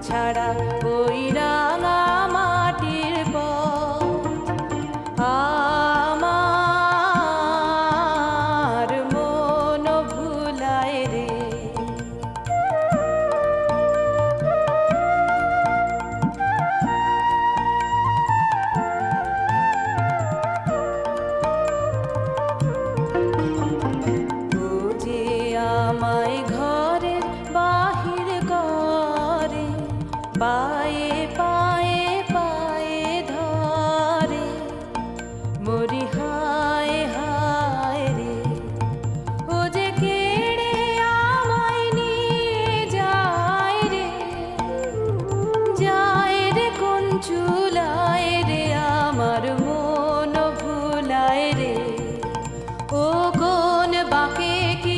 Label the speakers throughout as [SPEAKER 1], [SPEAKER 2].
[SPEAKER 1] ছাড়া ওই রাঙা মাটির পথ আমার মন ভুলায় রে। আমায় ঘরের বাহির করে পায়ে পায়ে পায়ে ধরে মরি হায় হায় রে। ও যে কেড়ে আমায় নিয়ে যায় রে, যায় রে কোন চুলায় রে, আমার মন ভুলায় রে। ও কোন বাঁকে কি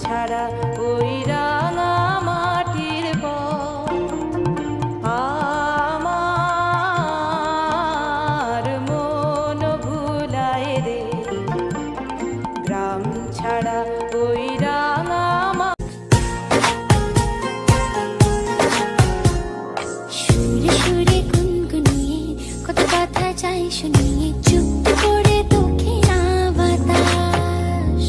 [SPEAKER 1] ছাড়া ওই রাঙা মাটির পথ আমার মন ভুলায় রে। গ্রাম ছাড়া ওই রাঙা
[SPEAKER 2] সুরে সুরে গুনগুনিয়ে কত কথা চাই শুনিয়ে চুপ করে তোকে না বাতাস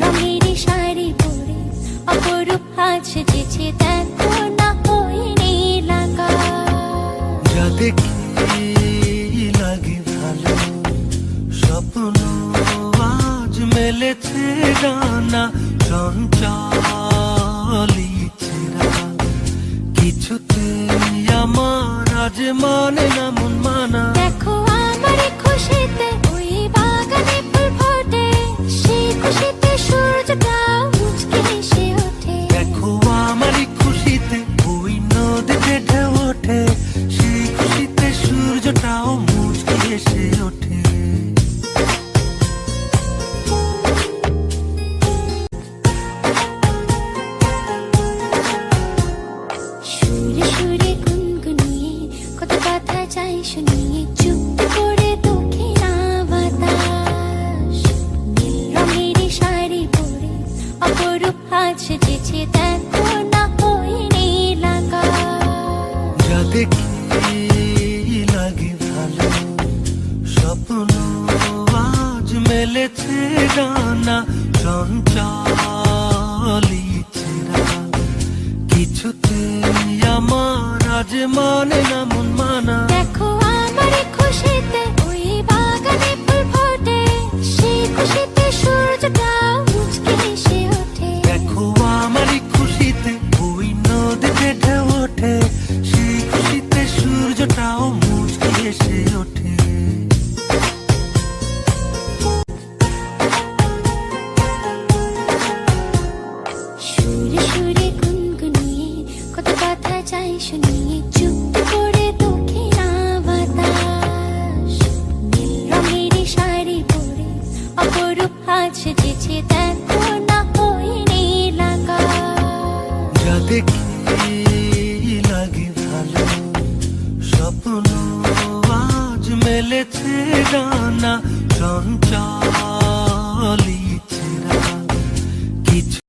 [SPEAKER 2] রঙের শাড়ি পরে অপরূপ হাত সেজেছে দেখো না ওই নীল আকাশ।
[SPEAKER 3] যা দেখি লাগে ভালো স্বপ্ন আজ মেলেছে ডানা চঞ্চল ইচ্ছেরা কিছুতেই আমার আজ মানে না মন মানা।
[SPEAKER 2] দেখো আমার খুশিতে ওই বাগানে ফুল ফোটে, সেই খুশিতে সূর্যটা মুচকে এসে ওঠে।
[SPEAKER 3] দেখো আমার খুশিতে ওই নদীতে ঢেউ ওঠে, সেই খুশিতে সূর্যটাও মুচকি এসে ওঠে।
[SPEAKER 2] সুরে সুরে গুনগুনিয়ে কত কথা চাই শুনিয়ে চুপ করে তোকে না বাতাস রঙের শাড়ি পরে অপরূপ হাত সেজেছে দেখো না ওই নীল আকাশ।
[SPEAKER 3] যা দেখি লাগে ভালো স্বপ্ন আজ মেলেছে ডানা চঞ্চল ইচ্ছেরা কিছুতেই আমার আজ মানে না মন মানা।
[SPEAKER 2] দেখো আমার খুশিতে ওই বাগানে ফুল ফোটে, সেই খুশিতে সূর্যটা মুচকে এসে ওঠে।
[SPEAKER 3] দেখো আমার খুশিতে ওই নদীতে ঢেউ ওঠে, সেই খুশিতে সূর্যটাও মুচকি এসে ওঠে।
[SPEAKER 2] সুরে সুরে গুনগুনিয়ে কত কথা চাই শুনিয়ে চুপ করে তোকে না বাতাস রঙের শাড়ি পরে অপরূপ হাত সেজেছে দেখো না ওই নীল আকাশ।
[SPEAKER 3] যা দেখি লাগে ভালো স্বপ্ন আজ মেলেছে ডানা চঞ্চল